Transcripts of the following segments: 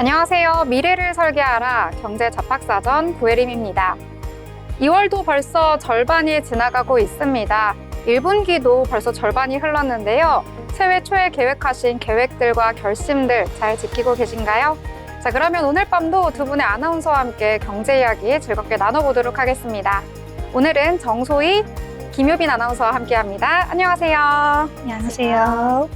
안녕하세요. 미래를 설계하라 경제 잡학사전 고혜림입니다. 2월도 벌써 절반이 지나가고 있습니다. 1분기도 벌써 절반이 흘렀는데요. 새해 초에 계획하신 계획들과 결심들 잘 지키고 계신가요? 자, 그러면 오늘 밤도 두 분의 아나운서와 함께 경제 이야기 즐겁게 나눠보도록 하겠습니다. 오늘은 정소희, 김효빈 아나운서와 함께합니다. 안녕하세요. 안녕하세요.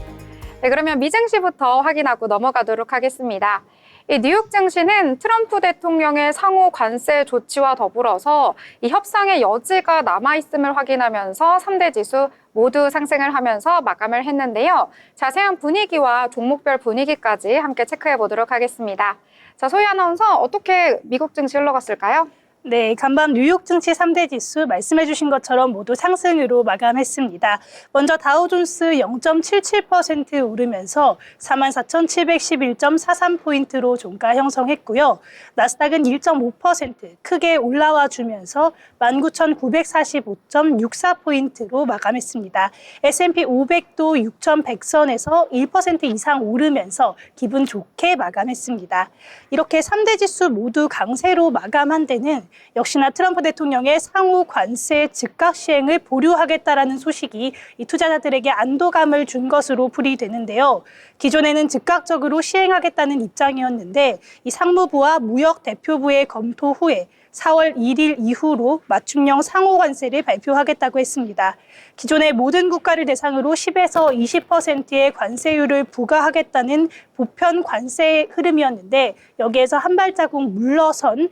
네, 그러면 미증시부터 확인하고 넘어가도록 하겠습니다. 이 뉴욕 증시는 트럼프 대통령의 상호 관세 조치와 더불어서 이 협상의 여지가 남아있음을 확인하면서 3대 지수 모두 상승을 하면서 마감을 했는데요. 자세한 분위기와 종목별 분위기까지 함께 체크해 보도록 하겠습니다. 자, 소희 아나운서, 어떻게 미국 증시 흘러갔을까요? 네, 간밤 뉴욕 증시 3대 지수 말씀해 주신 것처럼 모두 상승으로 마감했습니다. 먼저 다우존스 0.77% 오르면서 44,711.43포인트로 종가 형성했고요. 나스닥은 1.5% 크게 올라와 주면서 19,945.64포인트로 마감했습니다. S&P 500도 6,100선에서 1% 이상 오르면서 기분 좋게 마감했습니다. 이렇게 3대 지수 모두 강세로 마감한 데는 역시나 트럼프 대통령의 상호 관세 즉각 시행을 보류하겠다라는 소식이 이 투자자들에게 안도감을 준 것으로 풀이되는데요. 기존에는 즉각적으로 시행하겠다는 입장이었는데 이 상무부와 무역대표부의 검토 후에 4월 1일 이후로 맞춤형 상호 관세를 발표하겠다고 했습니다. 기존의 모든 국가를 대상으로 10에서 20%의 관세율을 부과하겠다는 보편 관세 흐름이었는데 여기에서 한 발자국 물러선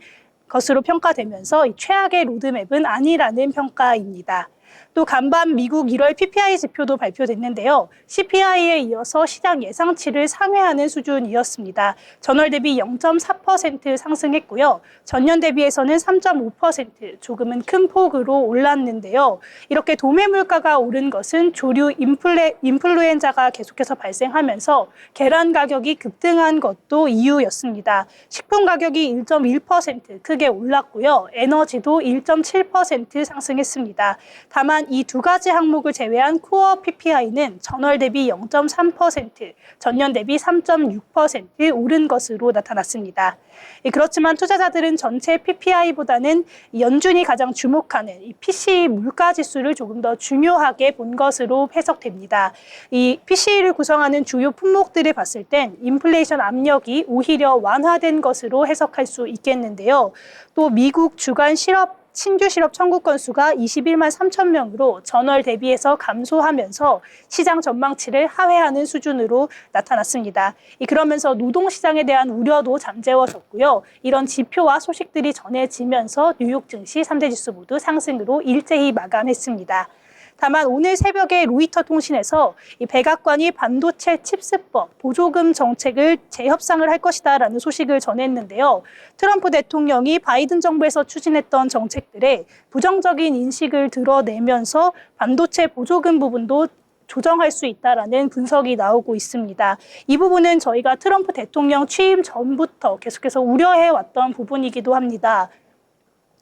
것으로 평가되면서 최악의 로드맵은 아니라는 평가입니다. 또 간밤 미국 1월 PPI 지표도 발표됐는데요. CPI에 이어서 시장 예상치를 상회하는 수준이었습니다. 전월 대비 0.4% 상승했고요. 전년 대비해서는 3.5% 조금은 큰 폭으로 올랐는데요. 이렇게 도매 물가가 오른 것은 조류 인플루엔자가 계속해서 발생하면서 계란 가격이 급등한 것도 이유였습니다. 식품 가격이 1.1% 크게 올랐고요. 에너지도 1.7% 상승했습니다. 다만 이 두 가지 항목을 제외한 코어 PPI는 전월 대비 0.3%, 전년 대비 3.6% 오른 것으로 나타났습니다. 그렇지만 투자자들은 전체 PPI보다는 연준이 가장 주목하는 이 PCE 물가지수를 조금 더 중요하게 본 것으로 해석됩니다. 이 PCE를 구성하는 주요 품목들을 봤을 땐 인플레이션 압력이 오히려 완화된 것으로 해석할 수 있겠는데요. 또 미국 주간 신규 실업 청구 건수가 21만 3천 명으로 전월 대비해서 감소하면서 시장 전망치를 하회하는 수준으로 나타났습니다. 그러면서 노동시장에 대한 우려도 잠재워졌고요. 이런 지표와 소식들이 전해지면서 뉴욕 증시 3대 지수 모두 상승으로 일제히 마감했습니다. 다만 오늘 새벽에 로이터 통신에서 이 백악관이 반도체 칩스법 보조금 정책을 재협상을 할 것이다라는 소식을 전했는데요. 트럼프 대통령이 바이든 정부에서 추진했던 정책들에 부정적인 인식을 드러내면서 반도체 보조금 부분도 조정할 수 있다라는 분석이 나오고 있습니다. 이 부분은 저희가 트럼프 대통령 취임 전부터 계속해서 우려해왔던 부분이기도 합니다.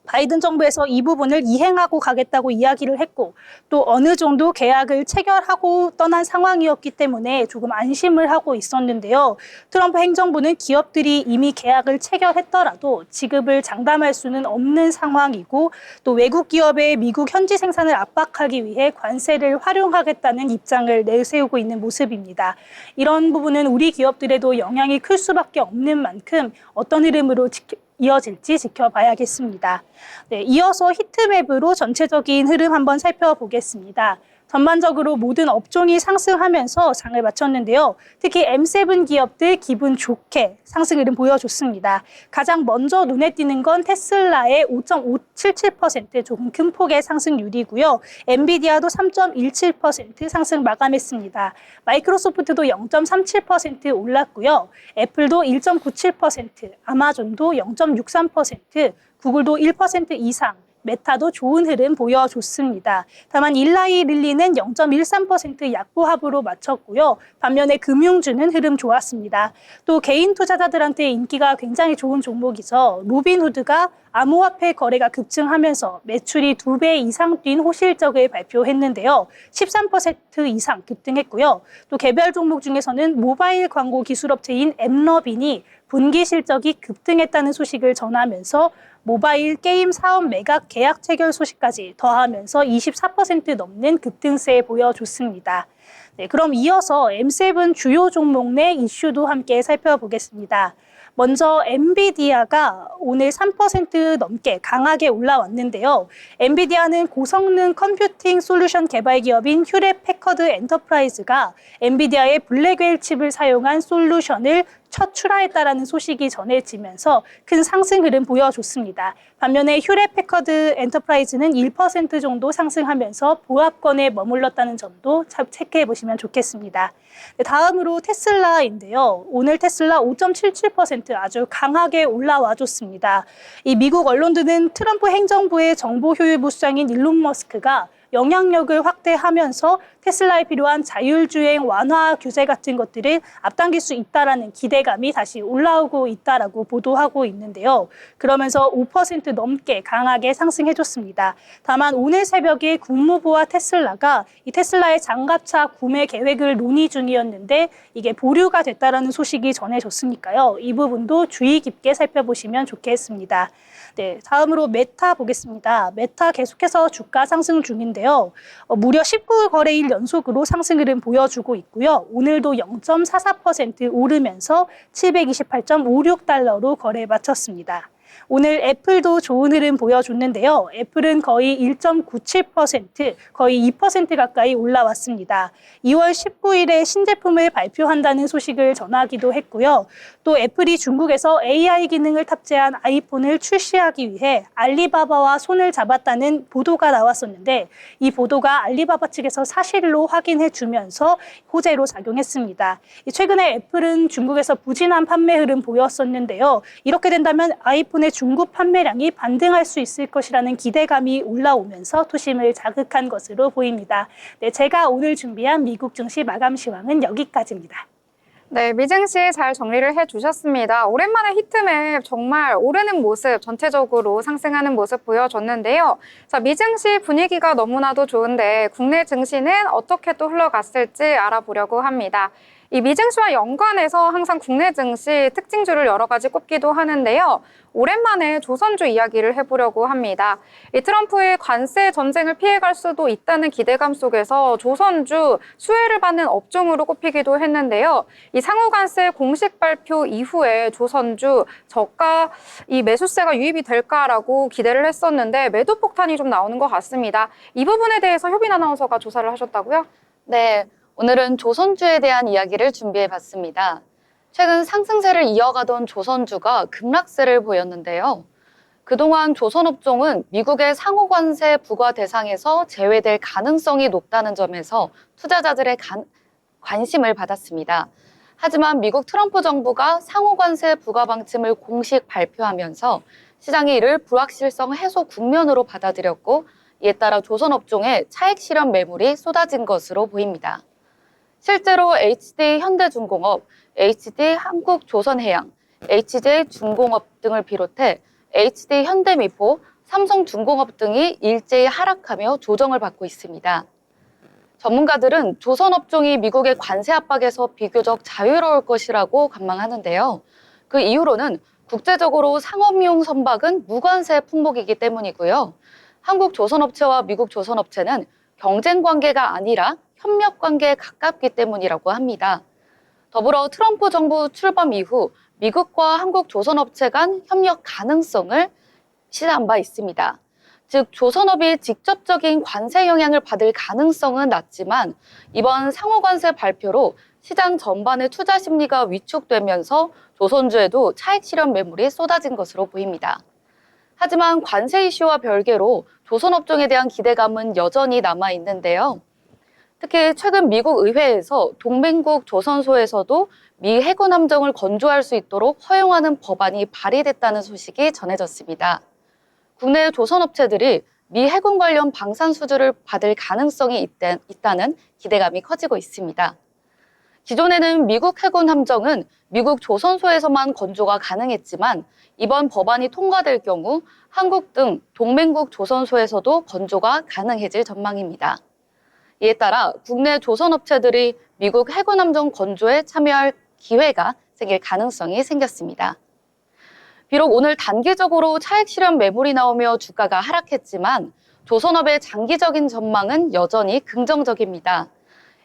바이든 정부에서 이 부분을 이행하고 가겠다고 이야기를 했고 또 어느 정도 계약을 체결하고 떠난 상황이었기 때문에 조금 안심을 하고 있었는데요. 트럼프 행정부는 기업들이 이미 계약을 체결했더라도 지급을 장담할 수는 없는 상황이고 또 외국 기업의 미국 현지 생산을 압박하기 위해 관세를 활용하겠다는 입장을 내세우고 있는 모습입니다. 이런 부분은 우리 기업들에도 영향이 클 수밖에 없는 만큼 어떤 흐름으로 이어질지 지켜봐야겠습니다. 네, 이어서 히트맵으로 전체적인 흐름 한번 살펴보겠습니다. 전반적으로 모든 업종이 상승하면서 장을 마쳤는데요. 특히 M7 기업들 기분 좋게 상승 흐름 보여줬습니다. 가장 먼저 눈에 띄는 건 테슬라의 5.577% 조금 큰 폭의 상승률이고요. 엔비디아도 3.17% 상승 마감했습니다. 마이크로소프트도 0.37% 올랐고요. 애플도 1.97%, 아마존도 0.63%, 구글도 1% 이상, 메타도 좋은 흐름 보여줬습니다. 다만 일라이 릴리는 0.13% 약보합으로 마쳤고요. 반면에 금융주는 흐름 좋았습니다. 또 개인 투자자들한테 인기가 굉장히 좋은 종목이죠. 로빈후드가 암호화폐 거래가 급증하면서 매출이 2배 이상 뛴 호실적을 발표했는데요. 13% 이상 급등했고요. 또 개별 종목 중에서는 모바일 광고 기술업체인 앱러빈이 분기 실적이 급등했다는 소식을 전하면서 모바일 게임 사업 매각 계약 체결 소식까지 더하면서 24% 넘는 급등세 보여줬습니다. 네, 그럼 이어서 M7 주요 종목 내 이슈도 함께 살펴보겠습니다. 먼저 엔비디아가 오늘 3% 넘게 강하게 올라왔는데요. 엔비디아는 고성능 컴퓨팅 솔루션 개발 기업인 휴렛 패커드 엔터프라이즈가 엔비디아의 블랙웰 칩을 사용한 솔루션을 첫 출하했다라는 소식이 전해지면서 큰 상승 흐름 보여줬습니다. 반면에 휴렛 패커드 엔터프라이즈는 1% 정도 상승하면서 보합권에 머물렀다는 점도 체크해 보시면 좋겠습니다. 다음으로 테슬라인데요. 오늘 테슬라 5.77% 아주 강하게 올라와줬습니다. 이 미국 언론들은 트럼프 행정부의 정보 효율부 수장인 일론 머스크가 영향력을 확대하면서 테슬라에 필요한 자율주행 완화 규제 같은 것들을 앞당길 수 있다라는 기대감이 다시 올라오고 있다라고 보도하고 있는데요. 그러면서 5% 넘게 강하게 상승해줬습니다. 다만 오늘 새벽에 국무부와 테슬라가 이 테슬라의 장갑차 구매 계획을 논의 중이었는데 이게 보류가 됐다라는 소식이 전해졌으니까요. 이 부분도 주의 깊게 살펴보시면 좋겠습니다. 네, 다음으로 메타 보겠습니다. 메타 계속해서 주가 상승 중인데요. 무려 19일 거래일 연속으로 상승 흐름 보여주고 있고요. 오늘도 0.44% 오르면서 728.56달러로 거래 마쳤습니다. 오늘 애플도 좋은 흐름 보여줬는데요. 애플은 거의 1.97%, 거의 2% 가까이 올라왔습니다. 2월 19일에 신제품을 발표한다는 소식을 전하기도 했고요. 또 애플이 중국에서 AI 기능을 탑재한 아이폰을 출시하기 위해 알리바바와 손을 잡았다는 보도가 나왔었는데 이 보도가 알리바바 측에서 사실로 확인해 주면서 호재로 작용했습니다. 최근에 애플은 중국에서 부진한 판매 흐름 보였었는데요. 이렇게 된다면 아이폰의 중국 판매량이 반등할 수 있을 것이라는 기대감이 올라오면서 투심을 자극한 것으로 보입니다. 네, 제가 오늘 준비한 미국 증시 마감 시황은 여기까지입니다. 네, 미증시 잘 정리를 해주셨습니다. 오랜만에 히트맵 정말 오르는 모습, 전체적으로 상승하는 모습 보여줬는데요. 자, 미증시 분위기가 너무나도 좋은데 국내 증시는 어떻게 또 흘러갔을지 알아보려고 합니다. 이 미증시와 연관해서 항상 국내 증시 특징주를 여러 가지 꼽기도 하는데요. 오랜만에 조선주 이야기를 해보려고 합니다. 이 트럼프의 관세 전쟁을 피해갈 수도 있다는 기대감 속에서 조선주 수혜를 받는 업종으로 꼽히기도 했는데요. 이 상호관세 공식 발표 이후에 조선주 저가 이 매수세가 유입이 될까라고 기대를 했었는데 매도 폭탄이 좀 나오는 것 같습니다. 이 부분에 대해서 효빈 아나운서가 조사를 하셨다고요? 네, 오늘은 조선주에 대한 이야기를 준비해봤습니다. 최근 상승세를 이어가던 조선주가 급락세를 보였는데요. 그동안 조선업종은 미국의 상호관세 부과 대상에서 제외될 가능성이 높다는 점에서 투자자들의 관심을 받았습니다. 하지만 미국 트럼프 정부가 상호관세 부과 방침을 공식 발표하면서 시장이 이를 불확실성 해소 국면으로 받아들였고 이에 따라 조선업종의 차익 실현 매물이 쏟아진 것으로 보입니다. 실제로 HD 현대중공업, HD 한국조선해양, HJ 중공업 등을 비롯해 HD 현대미포, 삼성중공업 등이 일제히 하락하며 조정을 받고 있습니다. 전문가들은 조선업종이 미국의 관세 압박에서 비교적 자유로울 것이라고 관망하는데요. 그 이유로는 국제적으로 상업용 선박은 무관세 품목이기 때문이고요. 한국 조선업체와 미국 조선업체는 경쟁 관계가 아니라 협력 관계에 가깝기 때문이라고 합니다. 더불어 트럼프 정부 출범 이후 미국과 한국 조선업체 간 협력 가능성을 시사한 바 있습니다. 즉 조선업이 직접적인 관세 영향을 받을 가능성은 낮지만 이번 상호관세 발표로 시장 전반의 투자 심리가 위축되면서 조선주에도 차익 실현 매물이 쏟아진 것으로 보입니다. 하지만 관세 이슈와 별개로 조선업종에 대한 기대감은 여전히 남아 있는데요. 특히 최근 미국 의회에서 동맹국 조선소에서도 미 해군 함정을 건조할 수 있도록 허용하는 법안이 발의됐다는 소식이 전해졌습니다. 국내 조선업체들이 미 해군 관련 방산 수주를 받을 가능성이 있다는 기대감이 커지고 있습니다. 기존에는 미국 해군 함정은 미국 조선소에서만 건조가 가능했지만 이번 법안이 통과될 경우 한국 등 동맹국 조선소에서도 건조가 가능해질 전망입니다. 이에 따라 국내 조선업체들이 미국 해군 함정 건조에 참여할 기회가 생길 가능성이 생겼습니다. 비록 오늘 단기적으로 차익 실현 매물이 나오며 주가가 하락했지만 조선업의 장기적인 전망은 여전히 긍정적입니다.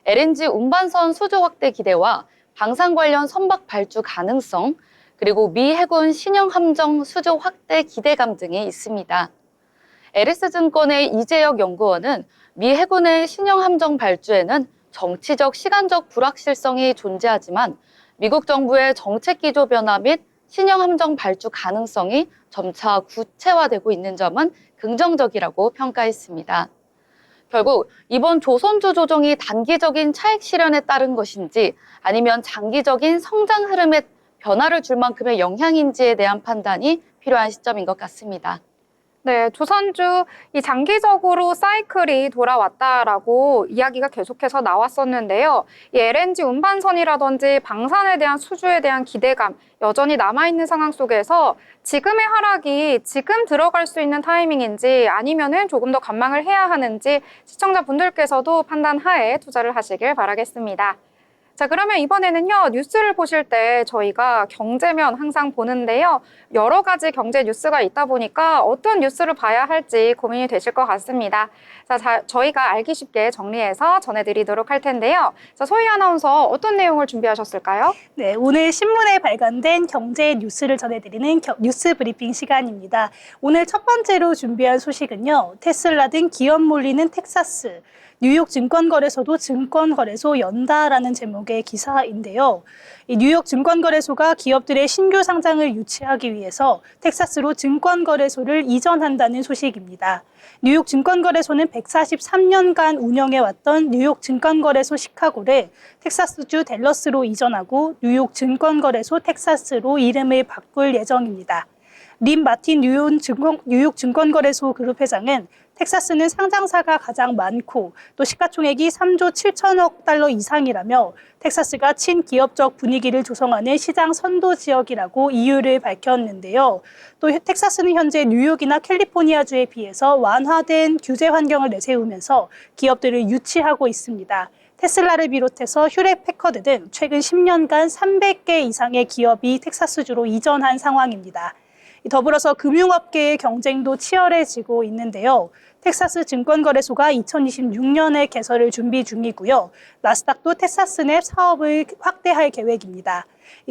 LNG 운반선 수주 확대 기대와 방산 관련 선박 발주 가능성, 그리고 미 해군 신형 함정 수주 확대 기대감 등이 있습니다. LS증권의 이재혁 연구원은 미 해군의 신형 함정 발주에는 정치적, 시간적 불확실성이 존재하지만 미국 정부의 정책 기조 변화 및 신형 함정 발주 가능성이 점차 구체화되고 있는 점은 긍정적이라고 평가했습니다. 결국 이번 조선주 조정이 단기적인 차익 실현에 따른 것인지 아니면 장기적인 성장 흐름에 변화를 줄 만큼의 영향인지에 대한 판단이 필요한 시점인 것 같습니다. 네, 조선주 이 장기적으로 사이클이 돌아왔다라고 이야기가 계속해서 나왔었는데요. 이 LNG 운반선이라든지 방산에 대한 수주에 대한 기대감 여전히 남아있는 상황 속에서 지금의 하락이 지금 들어갈 수 있는 타이밍인지 아니면은 조금 더 관망을 해야 하는지 시청자분들께서도 판단하에 투자를 하시길 바라겠습니다. 자, 그러면 이번에는요, 뉴스를 보실 때 저희가 경제면 항상 보는데요. 여러 가지 경제 뉴스가 있다 보니까 어떤 뉴스를 봐야 할지 고민이 되실 것 같습니다. 자, 저희가 알기 쉽게 정리해서 전해드리도록 할 텐데요. 자, 소희 아나운서 어떤 내용을 준비하셨을까요? 네, 오늘 신문에 발간된 경제 뉴스를 전해드리는 뉴스 브리핑 시간입니다. 오늘 첫 번째로 준비한 소식은요. 테슬라 등 기업 몰리는 텍사스. 뉴욕 증권거래소도 증권거래소 연다라는 제목의 기사인데요. 이 뉴욕 증권거래소가 기업들의 신규 상장을 유치하기 위해서 텍사스로 증권거래소를 이전한다는 소식입니다. 뉴욕 증권거래소는 143년간 운영해왔던 뉴욕 증권거래소 시카고를 텍사스주 댈러스로 이전하고 뉴욕 증권거래소 텍사스로 이름을 바꿀 예정입니다. 림 마틴 뉴욕 증권거래소 그룹 회장은 텍사스는 상장사가 가장 많고 또 시가총액이 3조 7천억 달러 이상이라며 텍사스가 친기업적 분위기를 조성하는 시장 선도 지역이라고 이유를 밝혔는데요. 또 텍사스는 현재 뉴욕이나 캘리포니아주에 비해서 완화된 규제 환경을 내세우면서 기업들을 유치하고 있습니다. 테슬라를 비롯해서 휴렛 패커드 등 최근 10년간 300개 이상의 기업이 텍사스주로 이전한 상황입니다. 더불어서 금융업계의 경쟁도 치열해지고 있는데요. 텍사스 증권거래소가 2026년에 개설을 준비 중이고요. 나스닥도 텍사스 내 사업을 확대할 계획입니다.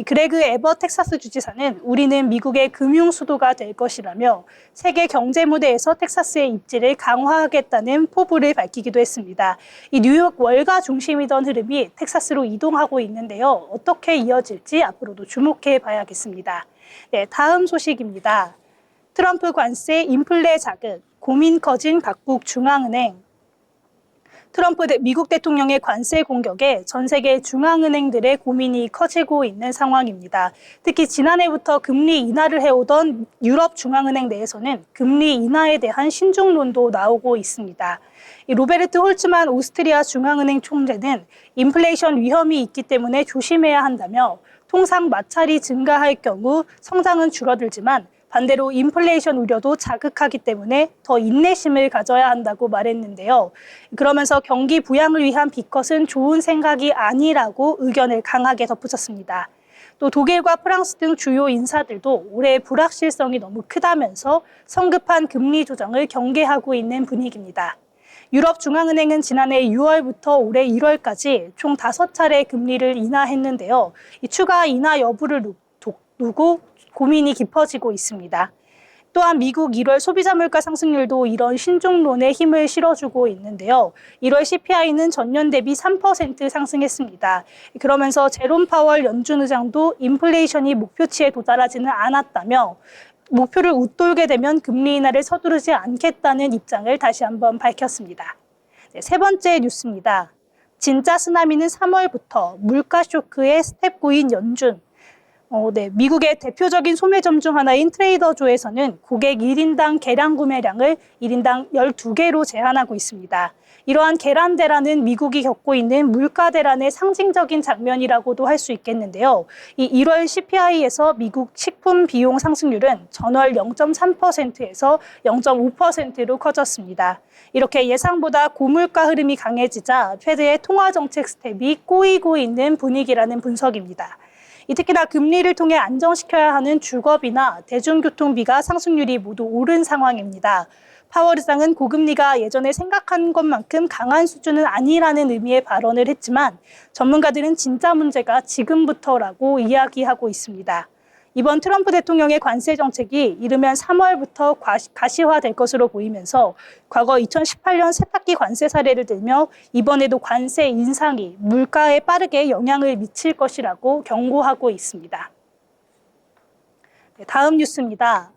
그레그 에버 텍사스 주지사는 우리는 미국의 금융 수도가 될 것이라며 세계 경제 무대에서 텍사스의 입지를 강화하겠다는 포부를 밝히기도 했습니다. 이 뉴욕 월가 중심이던 흐름이 텍사스로 이동하고 있는데요. 어떻게 이어질지 앞으로도 주목해 봐야겠습니다. 네, 다음 소식입니다. 트럼프 관세 인플레 자극, 고민 커진 각국 중앙은행. 트럼프 미국 대통령의 관세 공격에 전 세계 중앙은행들의 고민이 커지고 있는 상황입니다. 특히 지난해부터 금리 인하를 해오던 유럽 중앙은행 내에서는 금리 인하에 대한 신중론도 나오고 있습니다. 로베르트 홀츠만 오스트리아 중앙은행 총재는 인플레이션 위험이 있기 때문에 조심해야 한다며 통상 마찰이 증가할 경우 성장은 줄어들지만 반대로 인플레이션 우려도 자극하기 때문에 더 인내심을 가져야 한다고 말했는데요. 그러면서 경기 부양을 위한 비컷은 좋은 생각이 아니라고 의견을 강하게 덧붙였습니다. 또 독일과 프랑스 등 주요 인사들도 올해 불확실성이 너무 크다면서 성급한 금리 조정을 경계하고 있는 분위기입니다. 유럽중앙은행은 지난해 6월부터 올해 1월까지 총 5차례 금리를 인하했는데요. 이 추가 인하 여부를 두고 고민이 깊어지고 있습니다. 또한 미국 1월 소비자 물가 상승률도 이런 신중론에 힘을 실어주고 있는데요. 1월 CPI는 전년 대비 3% 상승했습니다. 그러면서 제롬 파월 연준 의장도 인플레이션이 목표치에 도달하지는 않았다며 목표를 웃돌게 되면 금리 인하를 서두르지 않겠다는 입장을 다시 한번 밝혔습니다. 네, 세 번째 뉴스입니다. 진짜 쓰나미는 3월부터 물가 쇼크의 스텝 9인 연준. 미국의 대표적인 소매점 중 하나인 트레이더조에서는 고객 1인당 계량 구매량을 1인당 12개로 제한하고 있습니다. 이러한 계란 대란은 미국이 겪고 있는 물가 대란의 상징적인 장면이라고도 할 수 있겠는데요. 이 1월 CPI에서 미국 식품 비용 상승률은 전월 0.3%에서 0.5%로 커졌습니다. 이렇게 예상보다 고물가 흐름이 강해지자 페드의 통화 정책 스텝이 꼬이고 있는 분위기라는 분석입니다. 특히나 금리를 통해 안정시켜야 하는 주거비나 대중교통비가 상승률이 모두 오른 상황입니다. 파월 의장은 고금리가 예전에 생각한 것만큼 강한 수준은 아니라는 의미의 발언을 했지만 전문가들은 진짜 문제가 지금부터라고 이야기하고 있습니다. 이번 트럼프 대통령의 관세 정책이 이르면 3월부터 가시화될 것으로 보이면서 과거 2018년 세탁기 관세 사례를 들며 이번에도 관세 인상이 물가에 빠르게 영향을 미칠 것이라고 경고하고 있습니다. 다음 뉴스입니다.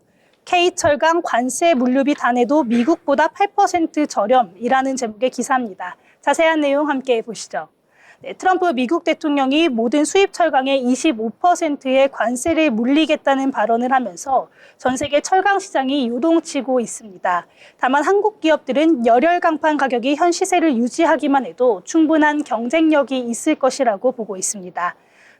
K철강 관세 물류비 단에도 미국보다 8% 저렴이라는 제목의 기사입니다. 자세한 내용 함께 보시죠. 트럼프 미국 대통령이 모든 수입 철강의 25%의 관세를 물리겠다는 발언을 하면서 전 세계 철강 시장이 요동치고 있습니다. 다만 한국 기업들은 열혈 강판 가격이 현 시세를 유지하기만 해도 충분한 경쟁력이 있을 것이라고 보고 있습니다.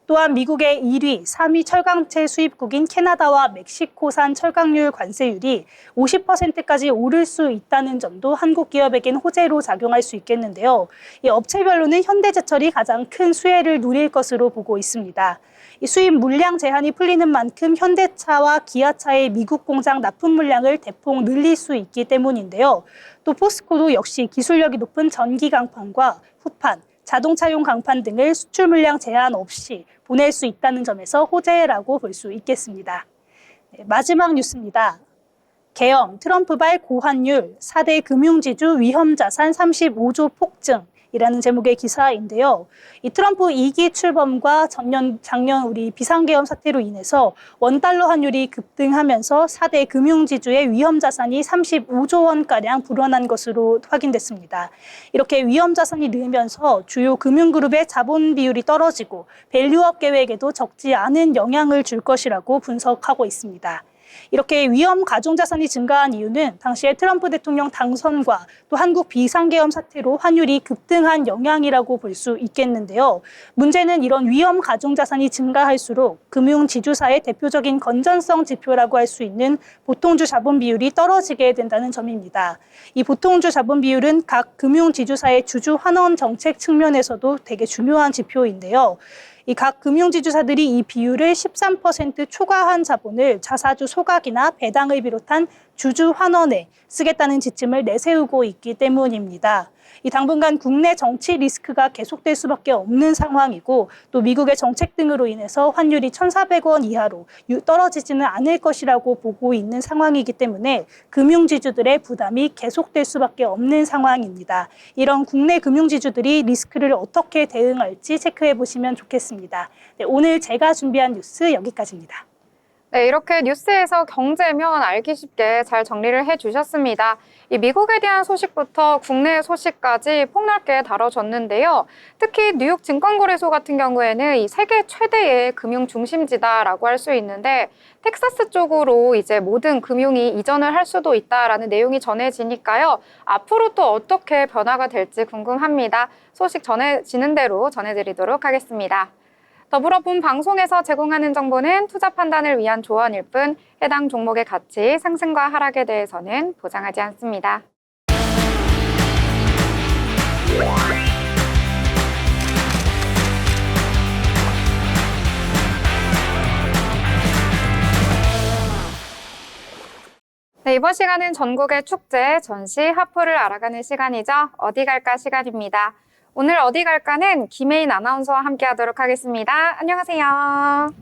또한 미국의 1위, 3위 철강체 수입국인 캐나다와 멕시코산 철강률 관세율이 50%까지 오를 수 있다는 점도 한국 기업에겐 호재로 작용할 수 있겠는데요. 이 업체별로는 현대제철이 가장 큰 수혜를 누릴 것으로 보고 있습니다. 이 수입 물량 제한이 풀리는 만큼 현대차와 기아차의 미국 공장 납품 물량을 대폭 늘릴 수 있기 때문인데요. 또 포스코도 역시 기술력이 높은 전기 강판과 후판, 자동차용 강판 등을 수출 물량 제한 없이 보낼 수 있다는 점에서 호재라고 볼 수 있겠습니다. 마지막 뉴스입니다. 계엄, 트럼프발 고환율, 4대 금융지주 위험자산 35조 폭증이라는 제목의 기사인데요. 이 트럼프 2기 출범과 작년 우리 비상계엄 사태로 인해서 원달러 환율이 급등하면서 4대 금융지주의 위험자산이 35조 원가량 불어난 것으로 확인됐습니다. 이렇게 위험자산이 늘면서 주요 금융그룹의 자본 비율이 떨어지고 밸류업 계획에도 적지 않은 영향을 줄 것이라고 분석하고 있습니다. 이렇게 위험 가중자산이 증가한 이유는 당시에 트럼프 대통령 당선과 또 한국 비상계엄 사태로 환율이 급등한 영향이라고 볼 수 있겠는데요. 문제는 이런 위험 가중자산이 증가할수록 금융지주사의 대표적인 건전성 지표라고 할 수 있는 보통주 자본 비율이 떨어지게 된다는 점입니다. 이 보통주 자본 비율은 각 금융지주사의 주주 환원 정책 측면에서도 되게 중요한 지표인데요. 이 각 금융지주사들이 이 비율을 13% 초과한 자본을 자사주 소각이나 배당을 비롯한 주주 환원에 쓰겠다는 지침을 내세우고 있기 때문입니다. 이 당분간 국내 정치 리스크가 계속될 수밖에 없는 상황이고 또 미국의 정책 등으로 인해서 환율이 1,400원 이하로 떨어지지는 않을 것이라고 보고 있는 상황이기 때문에 금융지주들의 부담이 계속될 수밖에 없는 상황입니다. 이런 국내 금융지주들이 리스크를 어떻게 대응할지 체크해 보시면 좋겠습니다. 네, 오늘 제가 준비한 뉴스 여기까지입니다. 네, 이렇게 뉴스에서 경제면 알기 쉽게 잘 정리를 해주셨습니다. 이 미국에 대한 소식부터 국내 소식까지 폭넓게 다뤄졌는데요. 특히 뉴욕 증권거래소 같은 경우에는 이 세계 최대의 금융 중심지다라고 할 수 있는데 텍사스 쪽으로 이제 모든 금융이 이전을 할 수도 있다라는 내용이 전해지니까요. 앞으로 또 어떻게 변화가 될지 궁금합니다. 소식 전해지는 대로 전해드리도록 하겠습니다. 더불어 본 방송에서 제공하는 정보는 투자 판단을 위한 조언일 뿐 해당 종목의 가치, 상승과 하락에 대해서는 보장하지 않습니다. 네, 이번 시간은 전국의 축제, 전시, 하프를 알아가는 시간이죠. 어디 갈까 시간입니다. 오늘 어디 갈까는 김혜인 아나운서와 함께 하도록 하겠습니다. 안녕하세요.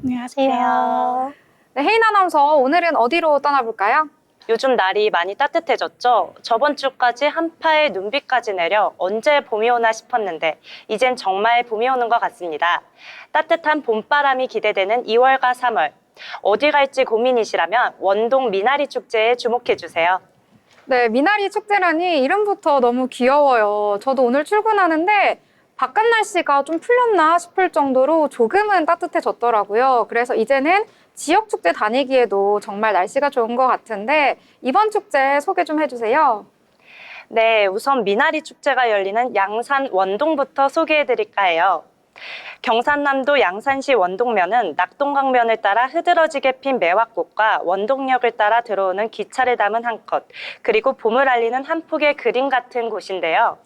안녕하세요. 네, 혜인 아나운서, 오늘은 어디로 떠나볼까요? 요즘 날이 많이 따뜻해졌죠? 저번 주까지 한파에 눈비까지 내려 언제 봄이 오나 싶었는데 이젠 정말 봄이 오는 것 같습니다. 따뜻한 봄바람이 기대되는 2월과 3월. 어디 갈지 고민이시라면 원동 미나리 축제에 주목해주세요. 네, 미나리 축제라니 이름부터 너무 귀여워요. 저도 오늘 출근하는데 바깥 날씨가 좀 풀렸나 싶을 정도로 조금은 따뜻해졌더라고요. 그래서 이제는 지역 축제 다니기에도 정말 날씨가 좋은 것 같은데 이번 축제 소개 좀 해주세요. 네, 우선 미나리 축제가 열리는 양산 원동부터 소개해드릴까 해요. 경산남도 양산시 원동면은 낙동강변을 따라 흐드러지게 핀 매화꽃과 원동역을 따라 들어오는 기차를 담은 한 컷, 그리고 봄을 알리는 한 폭의 그림 같은 곳인데요.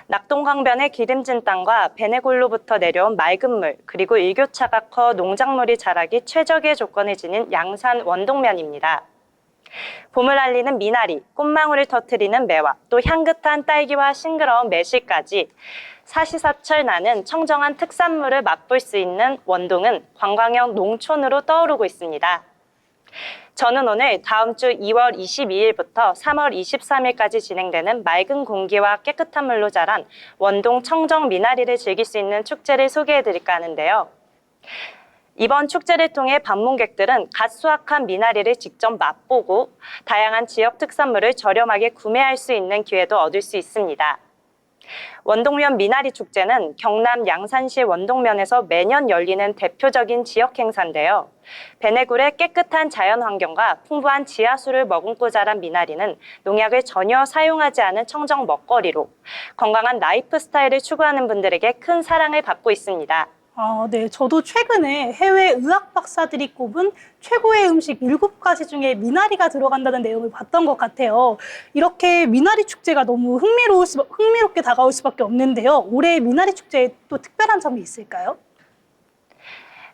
낙동강변의 기름진 땅과 베네골로부터 내려온 맑은 물, 그리고 일교차가 커 농작물이 자라기 최적의 조건을 지닌 양산 원동면입니다. 봄을 알리는 미나리, 꽃망울을 터뜨리는 매화, 또 향긋한 딸기와 싱그러운 매실까지 사시사철 나는 청정한 특산물을 맛볼 수 있는 원동은 관광형 농촌으로 떠오르고 있습니다. 저는 오늘 다음 주 2월 22일부터 3월 23일까지 진행되는 맑은 공기와 깨끗한 물로 자란 원동 청정 미나리를 즐길 수 있는 축제를 소개해드릴까 하는데요. 이번 축제를 통해 방문객들은 갓 수확한 미나리를 직접 맛보고 다양한 지역 특산물을 저렴하게 구매할 수 있는 기회도 얻을 수 있습니다. 원동면 미나리 축제는 경남 양산시 원동면에서 매년 열리는 대표적인 지역 행사인데요. 베네굴의 깨끗한 자연 환경과 풍부한 지하수를 머금고 자란 미나리는 농약을 전혀 사용하지 않은 청정 먹거리로 건강한 라이프 스타일을 추구하는 분들에게 큰 사랑을 받고 있습니다. 네. 저도 최근에 해외 의학 박사들이 꼽은 최고의 음식 7가지 중에 미나리가 들어간다는 내용을 봤던 것 같아요. 이렇게 미나리 축제가 너무 흥미롭게 다가올 수밖에 없는데요. 올해 미나리 축제에 또 특별한 점이 있을까요?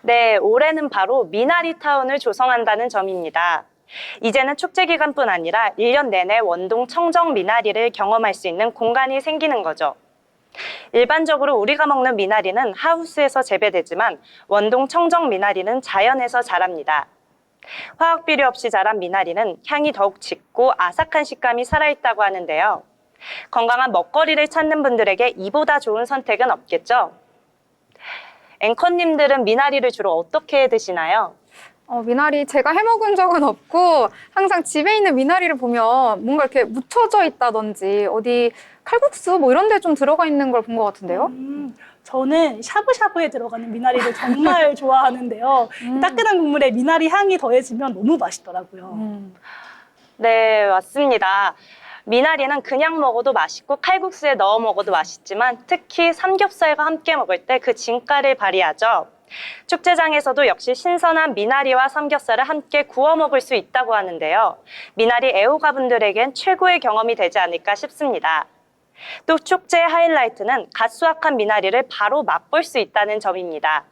네, 올해는 바로 미나리 타운을 조성한다는 점입니다. 이제는 축제 기간뿐 아니라 1년 내내 원동 청정 미나리를 경험할 수 있는 공간이 생기는 거죠. 일반적으로 우리가 먹는 미나리는 하우스에서 재배되지만 원동 청정 미나리는 자연에서 자랍니다. 화학 비료 없이 자란 미나리는 향이 더욱 짙고 아삭한 식감이 살아있다고 하는데요. 건강한 먹거리를 찾는 분들에게 이보다 좋은 선택은 없겠죠? 앵커님들은 미나리를 주로 어떻게 드시나요? 미나리 제가 해먹은 적은 없고 항상 집에 있는 미나리를 보면 뭔가 이렇게 묻혀져 있다든지 어디 칼국수 뭐 이런 데 좀 들어가 있는 걸 본 것 같은데요. 저는 샤브샤브에 들어가는 미나리를 정말 좋아하는데요. 따끈한 국물에 미나리 향이 더해지면 너무 맛있더라고요. 네, 맞습니다. 미나리는 그냥 먹어도 맛있고 칼국수에 넣어 먹어도 맛있지만 특히 삼겹살과 함께 먹을 때 그 진가를 발휘하죠. 축제장에서도 역시 신선한 미나리와 삼겹살을 함께 구워 먹을 수 있다고 하는데요. 미나리 애호가분들에겐 최고의 경험이 되지 않을까 싶습니다. 또 축제의 하이라이트는 갓 수확한 미나리를 바로 맛볼 수 있다는 점입니다.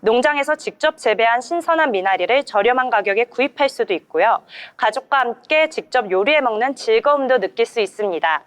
농장에서 직접 재배한 신선한 미나리를 저렴한 가격에 구입할 수도 있고요. 가족과 함께 직접 요리해 먹는 즐거움도 느낄 수 있습니다.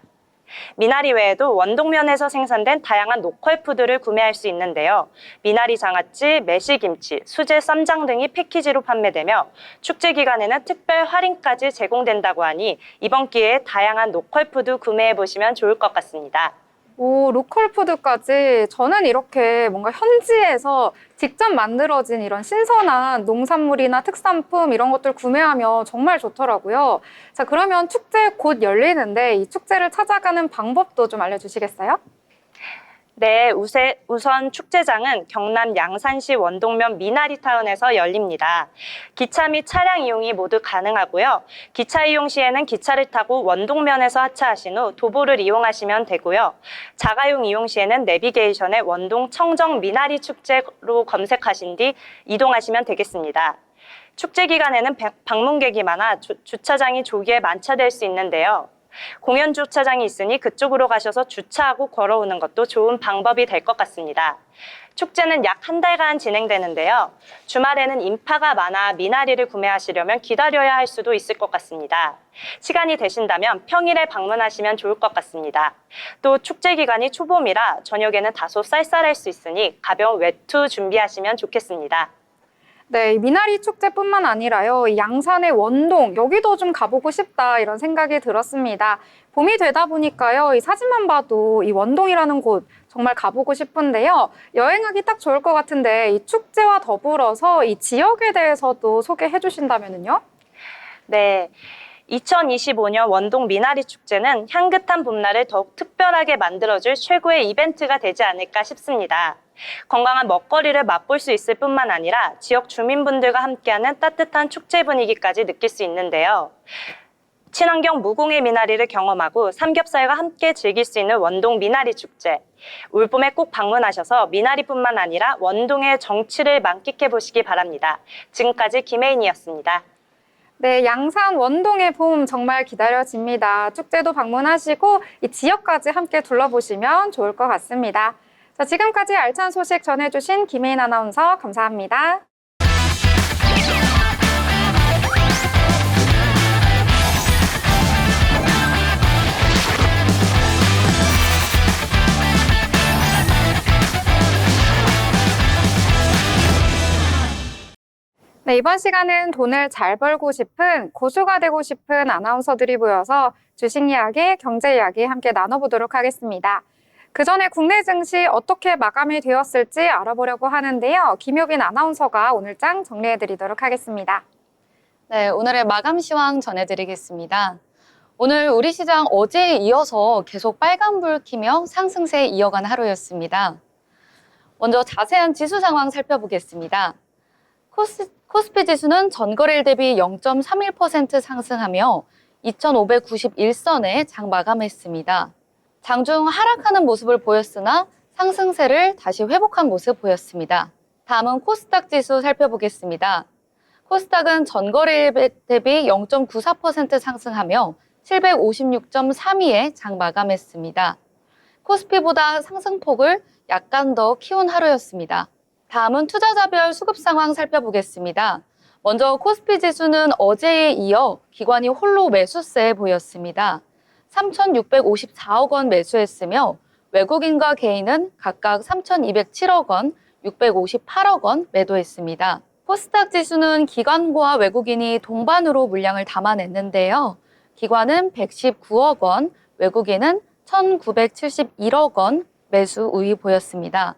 미나리 외에도 원동면에서 생산된 다양한 로컬 푸드를 구매할 수 있는데요. 미나리 장아찌, 매실김치, 수제 쌈장 등이 패키지로 판매되며 축제 기간에는 특별 할인까지 제공된다고 하니 이번 기회에 다양한 로컬 푸드 구매해 보시면 좋을 것 같습니다. 오, 로컬 푸드까지. 저는 이렇게 뭔가 현지에서 직접 만들어진 이런 신선한 농산물이나 특산품 이런 것들 구매하면 정말 좋더라고요. 자, 그러면 축제 곧 열리는데 이 축제를 찾아가는 방법도 좀 알려주시겠어요? 네, 우선 축제장은 경남 양산시 원동면 미나리타운에서 열립니다. 기차 및 차량 이용이 모두 가능하고요. 기차 이용 시에는 기차를 타고 원동면에서 하차하신 후 도보를 이용하시면 되고요. 자가용 이용 시에는 내비게이션에 원동 청정 미나리 축제로 검색하신 뒤 이동하시면 되겠습니다. 축제 기간에는 방문객이 많아 주차장이 조기에 만차될 수 있는데요. 공연 주차장이 있으니 그쪽으로 가셔서 주차하고 걸어오는 것도 좋은 방법이 될 것 같습니다. 축제는 약 한 달간 진행되는데요. 주말에는 인파가 많아 미나리를 구매하시려면 기다려야 할 수도 있을 것 같습니다. 시간이 되신다면 평일에 방문하시면 좋을 것 같습니다. 또 축제 기간이 초봄이라 저녁에는 다소 쌀쌀할 수 있으니 가벼운 외투 준비하시면 좋겠습니다. 네, 이 미나리 축제뿐만 아니라요, 이 양산의 원동, 여기도 좀 가보고 싶다 이런 생각이 들었습니다. 봄이 되다 보니까요, 이 사진만 봐도 이 원동이라는 곳 정말 가보고 싶은데요. 여행하기 딱 좋을 것 같은데 이 축제와 더불어서 이 지역에 대해서도 소개해 주신다면요? 네. 2025년 원동 미나리 축제는 향긋한 봄날을 더욱 특별하게 만들어줄 최고의 이벤트가 되지 않을까 싶습니다. 건강한 먹거리를 맛볼 수 있을 뿐만 아니라 지역 주민분들과 함께하는 따뜻한 축제 분위기까지 느낄 수 있는데요. 친환경 무공해 미나리를 경험하고 삼겹살과 함께 즐길 수 있는 원동 미나리 축제. 올봄에 꼭 방문하셔서 미나리뿐만 아니라 원동의 정취를 만끽해 보시기 바랍니다. 지금까지 김혜인이었습니다. 네, 양산 원동의 봄 정말 기다려집니다. 축제도 방문하시고 이 지역까지 함께 둘러보시면 좋을 것 같습니다. 자, 지금까지 알찬 소식 전해주신 김혜인 아나운서 감사합니다. 네, 이번 시간은 돈을 잘 벌고 싶은 고수가 되고 싶은 아나운서들이 모여서 주식 이야기, 경제 이야기 함께 나눠보도록 하겠습니다. 그 전에 국내 증시 어떻게 마감이 되었을지 알아보려고 하는데요. 김효빈 아나운서가 오늘 장 정리해드리도록 하겠습니다. 네, 오늘의 마감 시황 전해드리겠습니다. 오늘 우리 시장 어제에 이어서 계속 빨간불 키며 상승세 이어간 하루였습니다. 먼저 자세한 지수 상황 살펴보겠습니다. 코스피 지수는 전거래일 대비 0.31% 상승하며 2,591선에 장 마감했습니다. 장중 하락하는 모습을 보였으나 상승세를 다시 회복한 모습 보였습니다. 다음은 코스닥 지수 살펴보겠습니다. 코스닥은 전거래일 대비 0.94% 상승하며 756.32에 장 마감했습니다. 코스피보다 상승폭을 약간 더 키운 하루였습니다. 다음은 투자자별 수급 상황 살펴보겠습니다. 먼저 코스피 지수는 어제에 이어 기관이 홀로 매수세에 보였습니다. 3,654억 원 매수했으며 외국인과 개인은 각각 3,207억 원, 658억 원 매도했습니다. 코스닥 지수는 기관과 외국인이 동반으로 물량을 담아냈는데요. 기관은 119억 원, 외국인은 1,971억 원 매수 우위 보였습니다.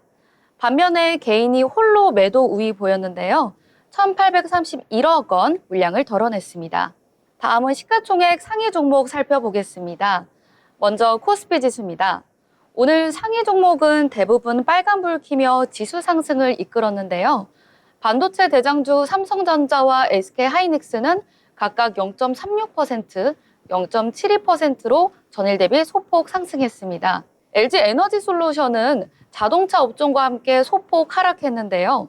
반면에 개인이 홀로 매도 우위 보였는데요. 1,831억 원 물량을 덜어냈습니다. 다음은 시가총액 상위 종목 살펴보겠습니다. 먼저 코스피 지수입니다. 오늘 상위 종목은 대부분 빨간불 키며 지수 상승을 이끌었는데요. 반도체 대장주 삼성전자와 SK하이닉스는 각각 0.36%, 0.72%로 전일 대비 소폭 상승했습니다. LG에너지솔루션은 자동차 업종과 함께 소폭 하락했는데요.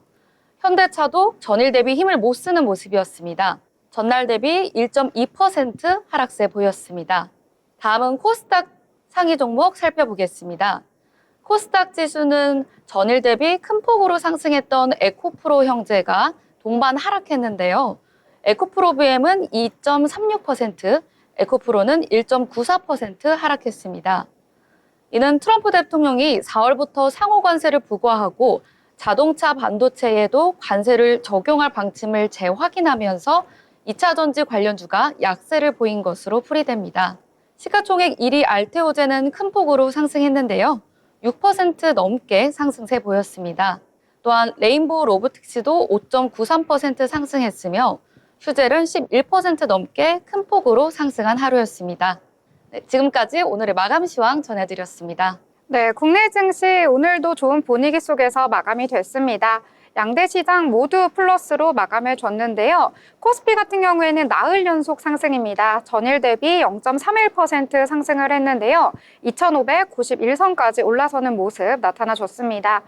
현대차도 전일 대비 힘을 못 쓰는 모습이었습니다. 전날 대비 1.2% 하락세 보였습니다. 다음은 코스닥 상위 종목 살펴보겠습니다. 코스닥 지수는 전일 대비 큰 폭으로 상승했던 에코프로 형제가 동반 하락했는데요. 에코프로비엠은 2.36%, 에코프로는 1.94% 하락했습니다. 이는 트럼프 대통령이 4월부터 상호 관세를 부과하고 자동차 반도체에도 관세를 적용할 방침을 재확인하면서 2차 전지 관련주가 약세를 보인 것으로 풀이됩니다. 시가총액 1위 알테오제는 큰 폭으로 상승했는데요. 6% 넘게 상승세 보였습니다. 또한 레인보우 로보틱스도 5.93% 상승했으며 슈젤은 11% 넘게 큰 폭으로 상승한 하루였습니다. 네, 지금까지 오늘의 마감 시황 전해드렸습니다. 네, 국내 증시 오늘도 좋은 분위기 속에서 마감이 됐습니다. 양대 시장 모두 플러스로 마감해 줬는데요. 코스피 같은 경우에는 나흘 연속 상승입니다. 전일 대비 0.31% 상승을 했는데요. 2,591선까지 올라서는 모습 나타나줬습니다.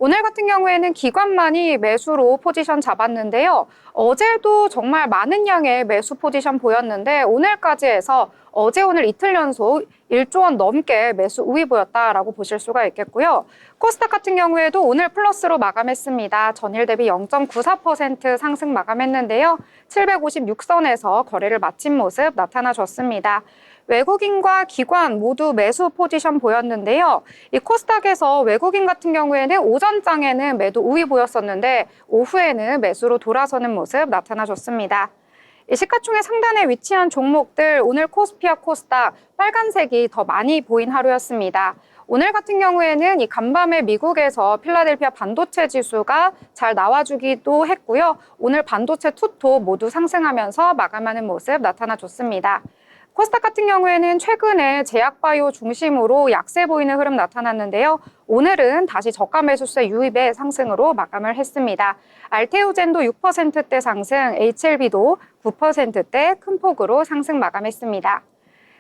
오늘 같은 경우에는 기관만이 매수로 포지션 잡았는데요. 어제도 정말 많은 양의 매수 포지션 보였는데 오늘까지 해서 어제 오늘 이틀 연속 1조 원 넘게 매수 우위 보였다라고 보실 수가 있겠고요. 코스닥 같은 경우에도 오늘 플러스로 마감했습니다. 전일 대비 0.94% 상승 마감했는데요. 756선에서 거래를 마친 모습 나타나줬습니다. 외국인과 기관 모두 매수 포지션 보였는데요. 이 코스닥에서 외국인 같은 경우에는 오전장에는 매도 우위 보였었는데 오후에는 매수로 돌아서는 모습 나타나줬습니다. 이 시가총액 상단에 위치한 종목들 오늘 코스피와 코스닥 빨간색이 더 많이 보인 하루였습니다. 오늘 같은 경우에는 이 간밤에 미국에서 필라델피아 반도체 지수가 잘 나와주기도 했고요. 오늘 반도체 투톱 모두 상승하면서 마감하는 모습 나타나줬습니다. 코스닥 같은 경우에는 최근에 제약바이오 중심으로 약세 보이는 흐름 나타났는데요. 오늘은 다시 저가 매수세 유입의 상승으로 마감을 했습니다. 알테오젠도 6%대 상승, HLB도 9%대 큰 폭으로 상승 마감했습니다.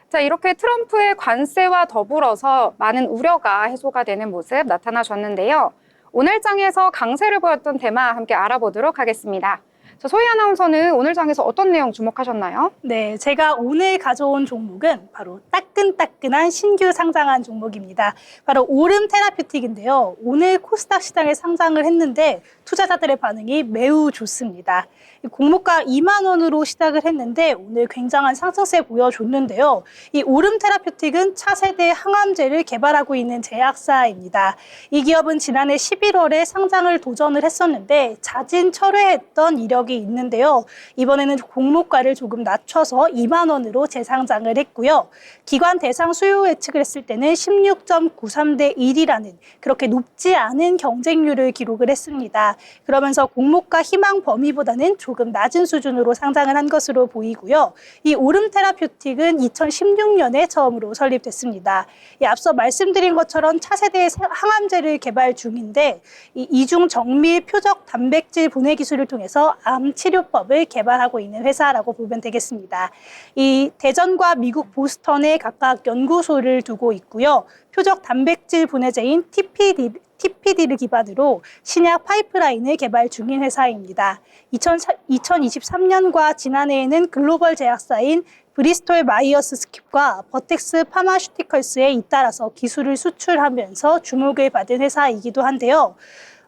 자, 이렇게 트럼프의 관세와 더불어서 많은 우려가 해소가 되는 모습 나타나셨는데요. 오늘 장에서 강세를 보였던 테마 함께 알아보도록 하겠습니다. 자, 소희 아나운서는 오늘 장에서 어떤 내용 주목하셨나요? 네, 제가 오늘 가져온 종목은 바로 따끈따끈한 신규 상장한 종목입니다. 바로 오름 테라퓨틱인데요. 오늘 코스닥 시장에 상장을 했는데 투자자들의 반응이 매우 좋습니다. 공모가 2만 원으로 시작을 했는데 오늘 굉장한 상승세 보여줬는데요. 이 오름 테라퓨틱은 차세대 항암제를 개발하고 있는 제약사입니다. 이 기업은 지난해 11월에 상장을 도전을 했었는데 자진 철회했던 이력이 있는데요. 이번에는 공모가를 조금 낮춰서 2만 원으로 재상장을 했고요. 기관 대상 수요 예측을 했을 때는 16.93대 1이라는 그렇게 높지 않은 경쟁률을 기록을 했습니다. 그러면서 공모가 희망 범위보다는 조금 낮은 수준으로 상장을 한 것으로 보이고요. 이 오름 테라퓨틱은 2016년에 처음으로 설립됐습니다. 앞서 말씀드린 것처럼 차세대의 항암제를 개발 중인데 이 이중 정밀 표적 단백질 분해 기술을 통해서 암 치료법을 개발하고 있는 회사라고 보면 되겠습니다. 이 대전과 미국 보스턴에 각각 연구소를 두고 있고요. 표적 단백질 분해제인 TPD를 기반으로 신약 파이프라인을 개발 중인 회사입니다. 2023년과 지난해에는 글로벌 제약사인 브리스톨 마이어스 스킵과 버텍스 파마슈티컬스에 잇따라서 기술을 수출하면서 주목을 받은 회사이기도 한데요.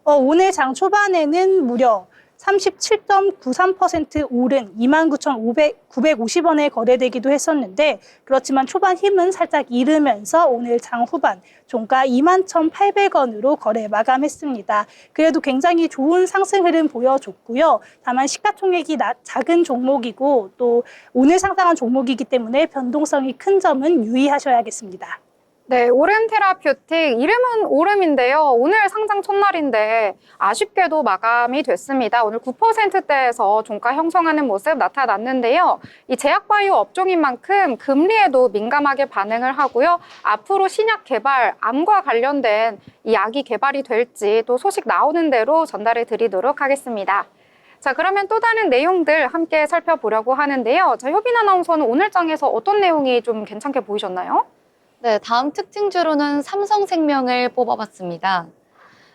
오늘 장 초반에는 무려 37.93% 오른 29,950원에 거래되기도 했었는데 그렇지만 초반 힘은 살짝 잃으면서 오늘 장 후반 종가 21,800원으로 거래 마감했습니다. 그래도 굉장히 좋은 상승 흐름 보여줬고요. 다만 시가총액이 작은 종목이고 또 오늘 상장한 종목이기 때문에 변동성이 큰 점은 유의하셔야겠습니다. 네, 오름 테라퓨틱, 이름은 오름인데요. 오늘 상장 첫날인데 아쉽게도 마감이 됐습니다. 오늘 9%대에서 종가 형성하는 모습 나타났는데요. 이 제약바이오 업종인 만큼 금리에도 민감하게 반응을 하고요. 앞으로 신약 개발, 암과 관련된 이 약이 개발이 될지 또 소식 나오는 대로 전달해 드리도록 하겠습니다. 자, 그러면 또 다른 내용들 함께 살펴보려고 하는데요. 자, 효빈 아나운서는 오늘 장에서 어떤 내용이 좀 괜찮게 보이셨나요? 네, 다음 특징주로는 삼성생명을 뽑아봤습니다.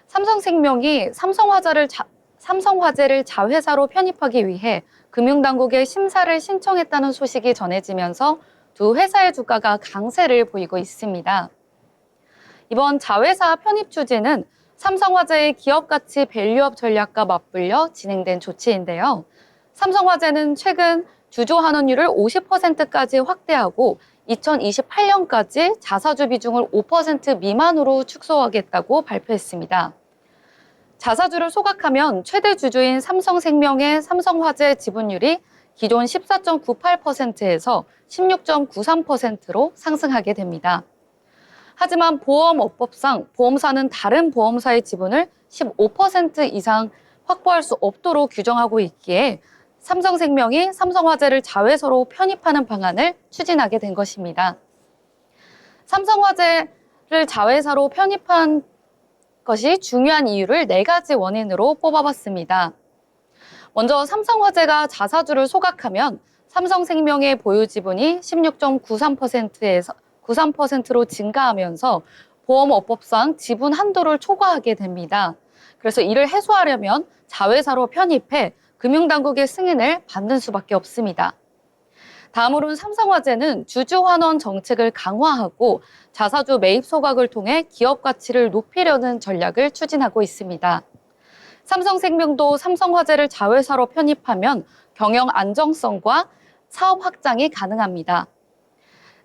삼성생명이 삼성화재를 자회사로 편입하기 위해 금융당국에 심사를 신청했다는 소식이 전해지면서 두 회사의 주가가 강세를 보이고 있습니다. 이번 자회사 편입 추진은 삼성화재의 기업가치 밸류업 전략과 맞불려 진행된 조치인데요. 삼성화재는 최근 주주 환원율을 50%까지 확대하고 2028년까지 자사주 비중을 5% 미만으로 축소하겠다고 발표했습니다. 자사주를 소각하면 최대 주주인 삼성생명의 삼성화재 지분율이 기존 14.98%에서 16.93%로 상승하게 됩니다. 하지만 보험업법상 보험사는 다른 보험사의 지분을 15% 이상 확보할 수 없도록 규정하고 있기에 삼성생명이 삼성화재를 자회사로 편입하는 방안을 추진하게 된 것입니다. 삼성화재를 자회사로 편입한 것이 중요한 이유를 4가지 원인으로 뽑아봤습니다. 먼저 삼성화재가 자사주를 소각하면 삼성생명의 보유 지분이 16.93%에서 93%로 증가하면서 보험업법상 지분 한도를 초과하게 됩니다. 그래서 이를 해소하려면 자회사로 편입해 금융당국의 승인을 받는 수밖에 없습니다. 다음으로는 삼성화재는 주주 환원 정책을 강화하고 자사주 매입 소각을 통해 기업 가치를 높이려는 전략을 추진하고 있습니다. 삼성생명도 삼성화재를 자회사로 편입하면 경영 안정성과 사업 확장이 가능합니다.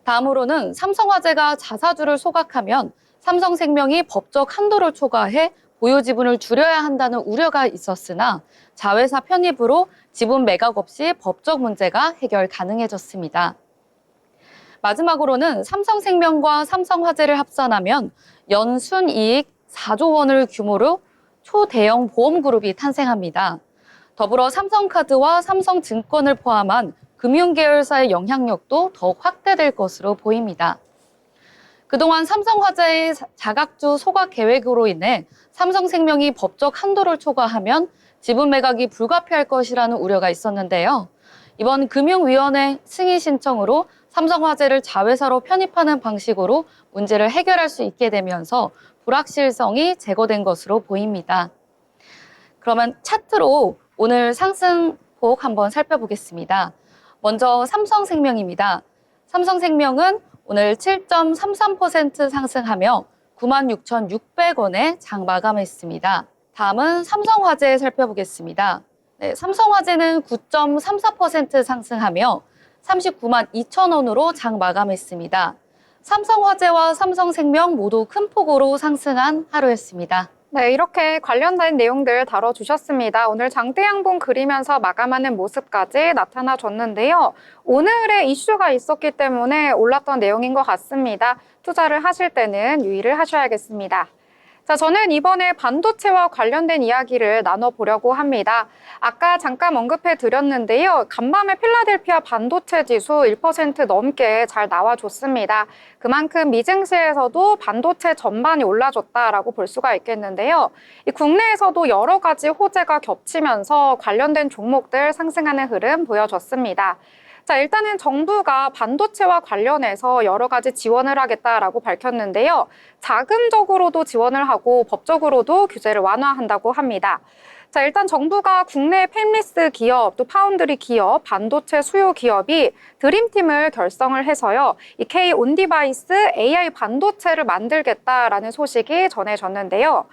다음으로는 삼성화재가 자사주를 소각하면 삼성생명이 법적 한도를 초과해 보유 지분을 줄여야 한다는 우려가 있었으나 자회사 편입으로 지분 매각 없이 법적 문제가 해결 가능해졌습니다. 마지막으로는 삼성생명과 삼성화재를 합산하면 연순이익 4조 원을 규모로 초대형 보험그룹이 탄생합니다. 더불어 삼성카드와 삼성증권을 포함한 금융계열사의 영향력도 더욱 확대될 것으로 보입니다. 그동안 삼성화재의 자각주 소각 계획으로 인해 삼성생명이 법적 한도를 초과하면 지분 매각이 불가피할 것이라는 우려가 있었는데요. 이번 금융위원회 승인 신청으로 삼성화재를 자회사로 편입하는 방식으로 문제를 해결할 수 있게 되면서 불확실성이 제거된 것으로 보입니다. 그러면 차트로 오늘 상승폭 한번 살펴보겠습니다. 먼저 삼성생명입니다. 삼성생명은 오늘 7.33% 상승하며 96,600원에 장 마감했습니다. 다음은 삼성화재 살펴보겠습니다. 네, 삼성화재는 9.34% 상승하며 39만 2천원으로 장 마감했습니다. 삼성화재와 삼성생명 모두 큰 폭으로 상승한 하루였습니다. 네, 이렇게 관련된 내용들 다뤄주셨습니다. 오늘 장대 양봉 그리면서 마감하는 모습까지 나타나줬는데요. 오늘의 이슈가 있었기 때문에 올랐던 내용인 것 같습니다. 투자를 하실 때는 유의를 하셔야겠습니다. 자, 저는 이번에 반도체와 관련된 이야기를 나눠보려고 합니다. 아까 잠깐 언급해 드렸는데요. 간밤에 필라델피아 반도체 지수 1% 넘게 잘 나와줬습니다. 그만큼 미증시에서도 반도체 전반이 올라줬다라고 볼 수가 있겠는데요. 이 국내에서도 여러 가지 호재가 겹치면서 관련된 종목들 상승하는 흐름 보여줬습니다. 자, 일단은 정부가 반도체와 관련해서 여러 가지 지원을 하겠다라고 밝혔는데요. 자금적으로도 지원을 하고 법적으로도 규제를 완화한다고 합니다. 자, 일단 정부가 국내 팹리스 기업, 또 파운드리 기업, 반도체 수요 기업이 드림팀을 결성을 해서요. 이 K 온디바이스 AI 반도체를 만들겠다라는 소식이 전해졌는데요.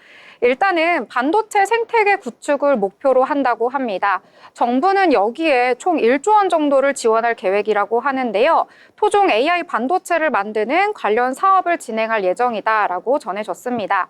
일단은 반도체 생태계 구축을 목표로 한다고 합니다. 정부는 여기에 총 1조 원 정도를 지원할 계획이라고 하는데요. 토종 AI 반도체를 만드는 관련 사업을 진행할 예정이다라고 전해졌습니다.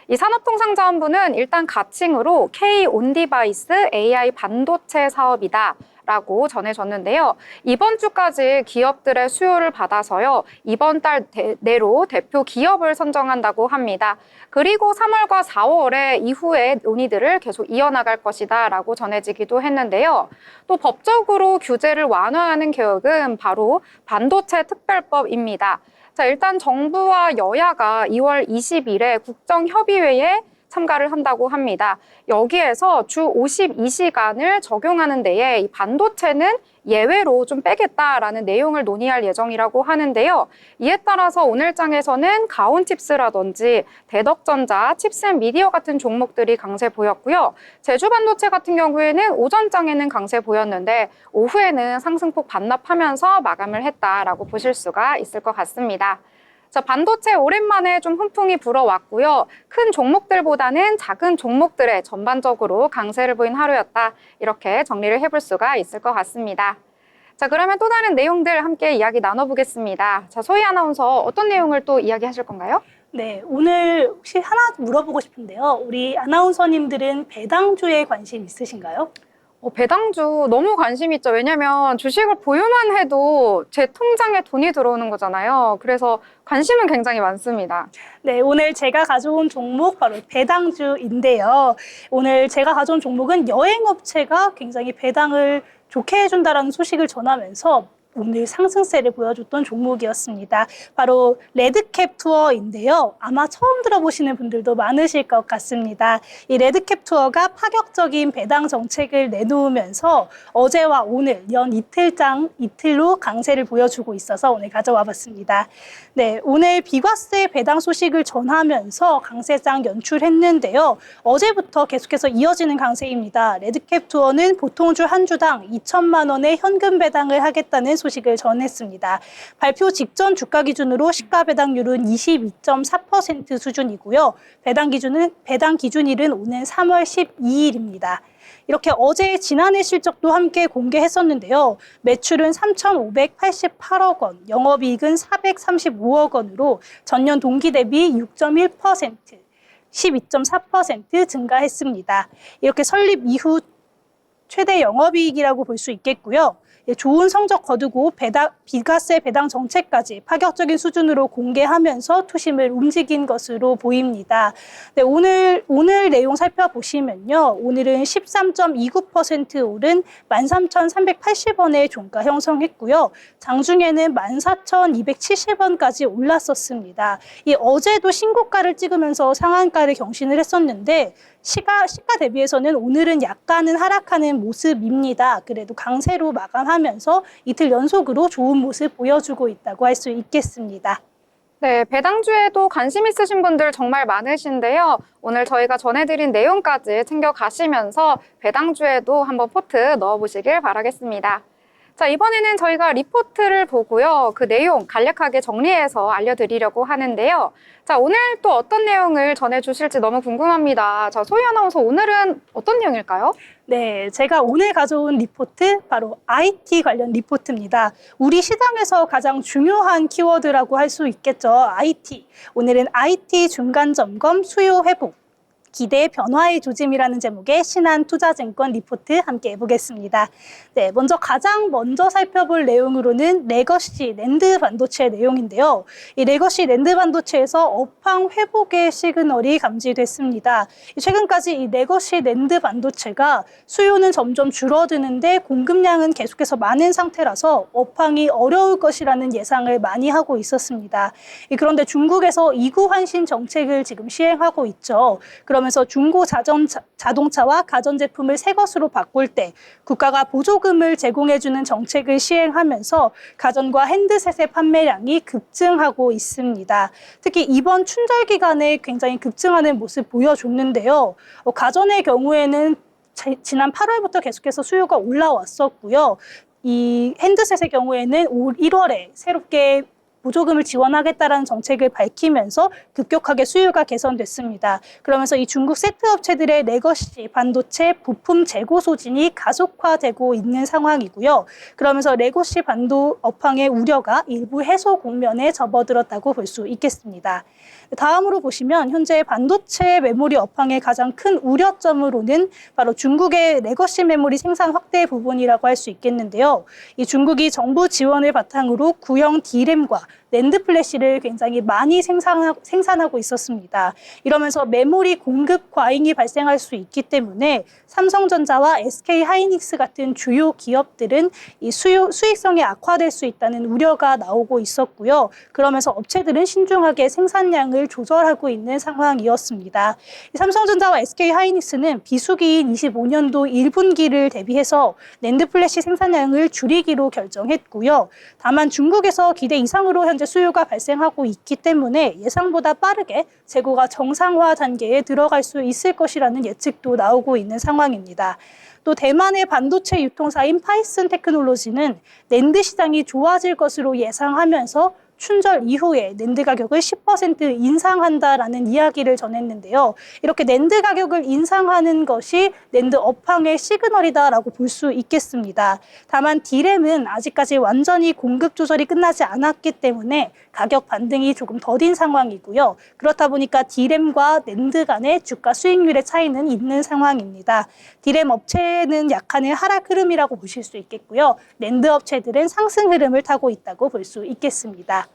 이 산업통상자원부는 일단 가칭으로 K 온디바이스 AI 반도체 사업이다 라고 전해졌는데요. 이번 주까지 기업들의 수요를 받아서요. 이번 달 내로 대표 기업을 선정한다고 합니다. 그리고 3월과 4월에 이후에 논의들을 계속 이어나갈 것이다 라고 전해지기도 했는데요. 또 법적으로 규제를 완화하는 계획은 바로 반도체 특별법입니다. 자, 일단 정부와 여야가 2월 20일에 국정협의회에 참가를 한다고 합니다. 여기에서 주 52시간을 적용하는 데에 이 반도체는 예외로 좀 빼겠다라는 내용을 논의할 예정이라고 하는데요. 이에 따라서 오늘장에서는 가온칩스라든지 대덕전자, 칩스앤미디어 같은 종목들이 강세 보였고요. 제주반도체 같은 경우에는 오전장에는 강세 보였는데 오후에는 상승폭 반납하면서 마감을 했다라고 보실 수가 있을 것 같습니다. 자, 반도체 오랜만에 좀 훈풍이 불어왔고요. 큰 종목들보다는 작은 종목들의 전반적으로 강세를 보인 하루였다. 이렇게 정리를 해볼 수가 있을 것 같습니다. 자, 그러면 또 다른 내용들 함께 이야기 나눠보겠습니다. 자, 소희 아나운서 어떤 내용을 또 이야기하실 건가요? 네, 오늘 혹시 하나 물어보고 싶은데요. 우리 아나운서님들은 배당주에 관심 있으신가요? 배당주 너무 관심 있죠. 왜냐면 주식을 보유만 해도 제 통장에 돈이 들어오는 거잖아요. 그래서 관심은 굉장히 많습니다. 네, 오늘 제가 가져온 종목 바로 배당주인데요. 오늘 제가 가져온 종목은 여행업체가 굉장히 배당을 좋게 해준다는 소식을 전하면서 오늘 상승세를 보여줬던 종목이었습니다. 바로 레드캡 투어인데요. 아마 처음 들어보시는 분들도 많으실 것 같습니다. 이 레드캡 투어가 파격적인 배당 정책을 내놓으면서 어제와 오늘 연 이틀로 강세를 보여주고 있어서 오늘 가져와 봤습니다. 네, 오늘 비과세 배당 소식을 전하면서 강세장 연출했는데요. 어제부터 계속해서 이어지는 강세입니다. 레드캡 투어는 보통주 한 주당 2천만 원의 현금 배당을 하겠다는 소식을 전했습니다. 발표 직전 주가 기준으로 시가 배당률은 22.4% 수준이고요. 배당 기준일은 오는 3월 12일입니다. 이렇게 어제 지난해 실적도 함께 공개했었는데요. 매출은 3,588억 원, 영업이익은 435억 원으로 전년 동기 대비 6.1%, 12.4% 증가했습니다. 이렇게 설립 이후 최대 영업이익이라고 볼 수 있겠고요. 좋은 성적 거두고 비과세 배당 정책까지 파격적인 수준으로 공개하면서 투심을 움직인 것으로 보입니다. 네, 오늘 내용 살펴보시면요. 오늘은 13.29% 오른 13,380원의 종가 형성했고요. 장중에는 14,270원까지 올랐었습니다. 어제도 신고가를 찍으면서 상한가를 경신을 했었는데 시가 대비해서는 오늘은 약간은 하락하는 모습입니다. 그래도 강세로 마감하면서 이틀 연속으로 좋은 모습 보여주고 있다고 할 수 있겠습니다. 네, 배당주에도 관심 있으신 분들 정말 많으신데요. 오늘 저희가 전해드린 내용까지 챙겨가시면서 배당주에도 한번 포트 넣어보시길 바라겠습니다. 자, 이번에는 저희가 리포트를 보고요. 그 내용 간략하게 정리해서 알려드리려고 하는데요. 자, 오늘 또 어떤 내용을 전해주실지 너무 궁금합니다. 자, 소희 아나운서 오늘은 어떤 내용일까요? 네, 제가 오늘 가져온 리포트 바로 IT 관련 리포트입니다. 우리 시장에서 가장 중요한 키워드라고 할 수 있겠죠. IT. 오늘은 IT 중간 점검 수요 회복. 기대 변화의 조짐이라는 제목의 신한투자증권 리포트 함께 해보겠습니다. 네, 가장 먼저 살펴볼 내용으로는 레거시 낸드 반도체 내용인데요. 이 레거시 낸드 반도체에서 업황 회복의 시그널이 감지됐습니다. 최근까지 이 레거시 낸드 반도체가 수요는 점점 줄어드는데 공급량은 계속해서 많은 상태라서 업황이 어려울 것이라는 예상을 많이 하고 있었습니다. 그런데 중국에서 이구환신 정책을 지금 시행하고 있죠. 그러면서 중고 자동차와 가전제품을 새 것으로 바꿀 때 국가가 보조금을 제공해주는 정책을 시행하면서 가전과 핸드셋의 판매량이 급증하고 있습니다. 특히 이번 춘절 기간에 굉장히 급증하는 모습 보여줬는데요. 가전의 경우에는 지난 8월부터 계속해서 수요가 올라왔었고요. 이 핸드셋의 경우에는 올 1월에 새롭게 보조금을 지원하겠다라는 정책을 밝히면서 급격하게 수요가 개선됐습니다. 그러면서 이 중국 세트 업체들의 레거시 반도체 부품 재고 소진이 가속화되고 있는 상황이고요. 그러면서 레거시 반도 업황의 우려가 일부 해소 국면에 접어들었다고 볼 수 있겠습니다. 다음으로 보시면 현재 반도체 메모리 업황의 가장 큰 우려점으로는 바로 중국의 레거시 메모리 생산 확대 부분이라고 할 수 있겠는데요. 이 중국이 정부 지원을 바탕으로 구형 D램과 낸드 플래시를 굉장히 많이 생산하고 있었습니다. 이러면서 메모리 공급 과잉이 발생할 수 있기 때문에 삼성전자와 SK 하이닉스 같은 주요 기업들은 이 수익성이 악화될 수 있다는 우려가 나오고 있었고요. 그러면서 업체들은 신중하게 생산량을 조절하고 있는 상황이었습니다. 삼성전자와 SK 하이닉스는 비수기인 25년도 1분기를 대비해서 낸드 플래시 생산량을 줄이기로 결정했고요. 다만 중국에서 기대 이상으로 현재 수요가 발생하고 있기 때문에 예상보다 빠르게 재고가 정상화 단계에 들어갈 수 있을 것이라는 예측도 나오고 있는 상황입니다. 또 대만의 반도체 유통사인 파이슨 테크놀로지는 낸드 시장이 좋아질 것으로 예상하면서 춘절 이후에 낸드 가격을 10% 인상한다라는 이야기를 전했는데요. 이렇게 낸드 가격을 인상하는 것이 낸드 업황의 시그널이다라고 볼 수 있겠습니다. 다만 D램은 아직까지 완전히 공급 조절이 끝나지 않았기 때문에 가격 반등이 조금 더딘 상황이고요. 그렇다 보니까 D램과 낸드 간의 주가 수익률의 차이는 있는 상황입니다. D램 업체는 약간의 하락 흐름이라고 보실 수 있겠고요. 낸드 업체들은 상승 흐름을 타고 있다고 볼 수 있겠습니다.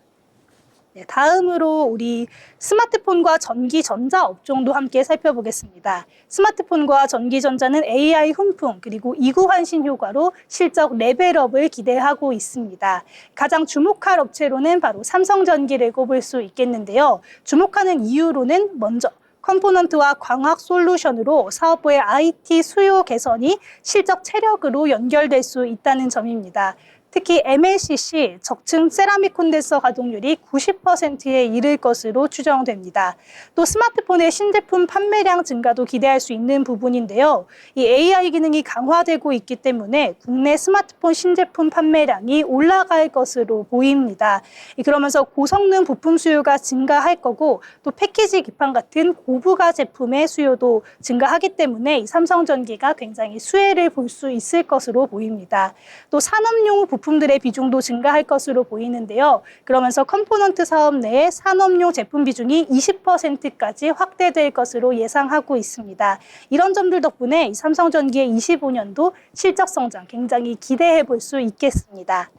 네, 다음으로 우리 스마트폰과 전기전자 업종도 함께 살펴보겠습니다. 스마트폰과 전기전자는 AI 훈풍 그리고 이구환신 효과로 실적 레벨업을 기대하고 있습니다. 가장 주목할 업체로는 바로 삼성전기를 꼽을 수 있겠는데요. 주목하는 이유로는 먼저 컴포넌트와 광학 솔루션으로 사업부의 IT 수요 개선이 실적 체력으로 연결될 수 있다는 점입니다. 특히 MLCC, 적층 세라믹 콘덴서 가동률이 90%에 이를 것으로 추정됩니다. 또 스마트폰의 신제품 판매량 증가도 기대할 수 있는 부분인데요. 이 AI 기능이 강화되고 있기 때문에 국내 스마트폰 신제품 판매량이 올라갈 것으로 보입니다. 그러면서 고성능 부품 수요가 증가할 거고 또 패키지 기판 같은 고부가 제품의 수요도 증가하기 때문에 이 삼성전기가 굉장히 수혜를 볼 수 있을 것으로 보입니다. 또 산업용 부품 부품들의 비중도 증가할 것으로 보이는데요. 그러면서 컴포넌트 사업 내에 산업용 제품 비중이 20%까지 확대될 것으로 예상하고 있습니다. 이런 점들 덕분에 삼성전기의 25년도 실적 성장 굉장히 기대해 볼 수 있겠습니다.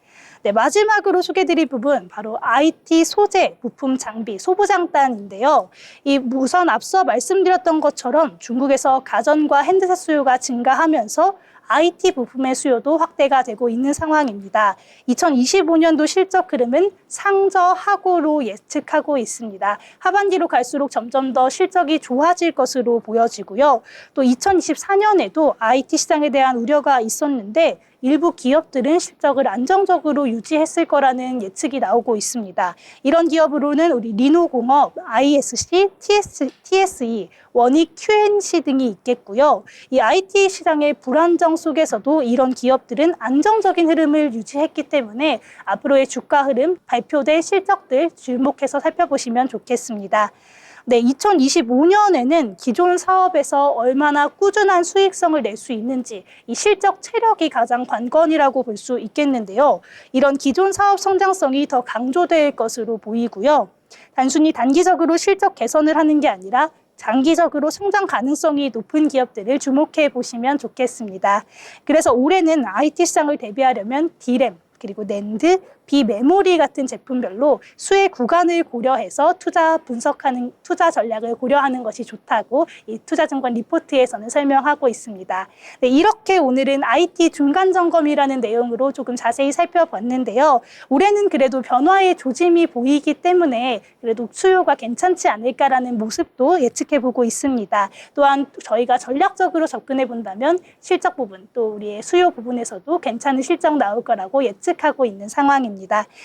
네, 마지막으로 소개드릴 부분 바로 IT 소재, 부품, 장비, 소부장단인데요. 우선 앞서 말씀드렸던 것처럼 중국에서 가전과 핸드셋 수요가 증가하면서 IT 부품의 수요도 확대가 되고 있는 상황입니다. 2025년도 실적 흐름은 상저하고로 예측하고 있습니다. 하반기로 갈수록 점점 더 실적이 좋아질 것으로 보여지고요. 또 2024년에도 IT 시장에 대한 우려가 있었는데 일부 기업들은 실적을 안정적으로 유지했을 거라는 예측이 나오고 있습니다. 이런 기업으로는 우리 리노공업, ISC, TSE, 원익, QNC 등이 있겠고요. 이 IT 시장의 불안정 속에서도 이런 기업들은 안정적인 흐름을 유지했기 때문에 앞으로의 주가 흐름, 발표될 실적들 주목해서 살펴보시면 좋겠습니다. 네, 2025년에는 기존 사업에서 얼마나 꾸준한 수익성을 낼 수 있는지 이 실적 체력이 가장 관건이라고 볼 수 있겠는데요. 이런 기존 사업 성장성이 더 강조될 것으로 보이고요. 단순히 단기적으로 실적 개선을 하는 게 아니라 장기적으로 성장 가능성이 높은 기업들을 주목해 보시면 좋겠습니다. 그래서 올해는 IT 시장을 대비하려면 D램, 그리고 낸드, 비메모리 같은 제품별로 수혜 구간을 고려해서 투자 전략을 고려하는 것이 좋다고 이 투자증권 리포트에서는 설명하고 있습니다. 네, 이렇게 오늘은 IT 중간 점검이라는 내용으로 조금 자세히 살펴봤는데요. 올해는 그래도 변화의 조짐이 보이기 때문에 그래도 수요가 괜찮지 않을까라는 모습도 예측해보고 있습니다. 또한 저희가 전략적으로 접근해 본다면 실적 부분 또 우리의 수요 부분에서도 괜찮은 실적 나올 거라고 예측하고 있는 상황입니다.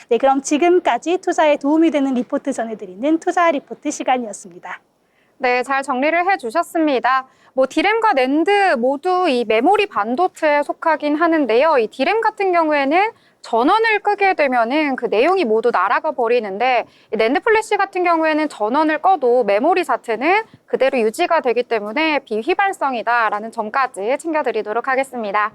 네, 그럼 지금까지 투자에 도움이 되는 리포트 전해드리는 투자 리포트 시간이었습니다. 네, 잘 정리를 해주셨습니다. D램과 낸드 모두 이 메모리 반도체에 속하긴 하는데요. 이 D램 같은 경우에는 전원을 끄게 되면은 그 내용이 모두 날아가 버리는데 이 낸드 플래시 같은 경우에는 전원을 꺼도 메모리 자체는 그대로 유지가 되기 때문에 비휘발성이다라는 점까지 챙겨드리도록 하겠습니다.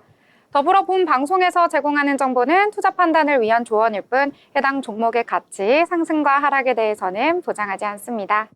더불어 본 방송에서 제공하는 정보는 투자 판단을 위한 조언일 뿐 해당 종목의 가치, 상승과 하락에 대해서는 보장하지 않습니다.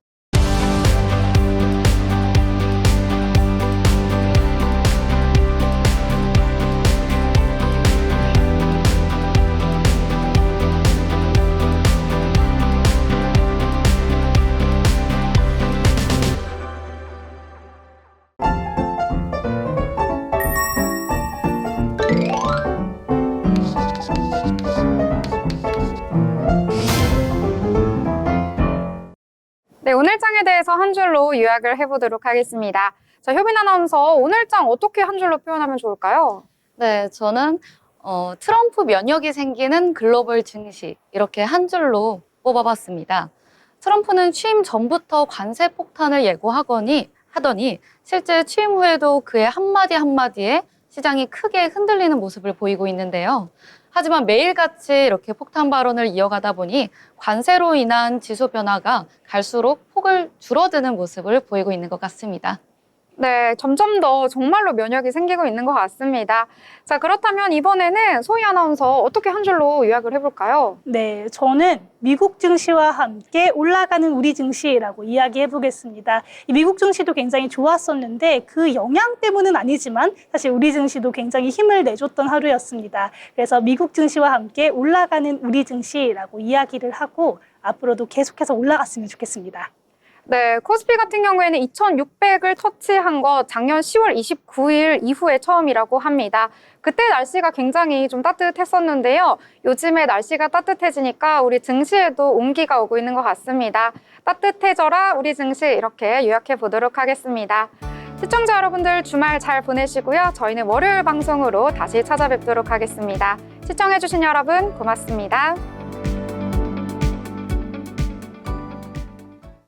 네, 오늘장에 대해서 한 줄로 요약을 해보도록 하겠습니다. 자, 효빈 아나운서, 오늘장 어떻게 한 줄로 표현하면 좋을까요? 네, 저는 트럼프 면역이 생기는 글로벌 증시 이렇게 한 줄로 뽑아봤습니다. 트럼프는 취임 전부터 관세 폭탄을 예고하더니 실제 취임 후에도 그의 한마디 한마디에 시장이 크게 흔들리는 모습을 보이고 있는데요. 하지만 매일같이 이렇게 폭탄 발언을 이어가다 보니 관세로 인한 지수 변화가 갈수록 폭을 줄어드는 모습을 보이고 있는 것 같습니다. 네, 점점 더 정말로 면역이 생기고 있는 것 같습니다. 자, 그렇다면 이번에는 소희 아나운서 어떻게 한 줄로 요약을 해볼까요? 네, 저는 미국 증시와 함께 올라가는 우리 증시라고 이야기해 보겠습니다. 이 미국 증시도 굉장히 좋았었는데 그 영향 때문은 아니지만 사실 우리 증시도 굉장히 힘을 내줬던 하루였습니다. 그래서 미국 증시와 함께 올라가는 우리 증시라고 이야기를 하고 앞으로도 계속해서 올라갔으면 좋겠습니다. 네, 코스피 같은 경우에는 2,600을 터치한 거 작년 10월 29일 이후에 처음이라고 합니다. 그때 날씨가 굉장히 좀 따뜻했었는데요. 요즘에 날씨가 따뜻해지니까 우리 증시에도 온기가 오고 있는 것 같습니다. 따뜻해져라 우리 증시 이렇게 요약해 보도록 하겠습니다. 시청자 여러분들 주말 잘 보내시고요. 저희는 월요일 방송으로 다시 찾아뵙도록 하겠습니다. 시청해주신 여러분 고맙습니다.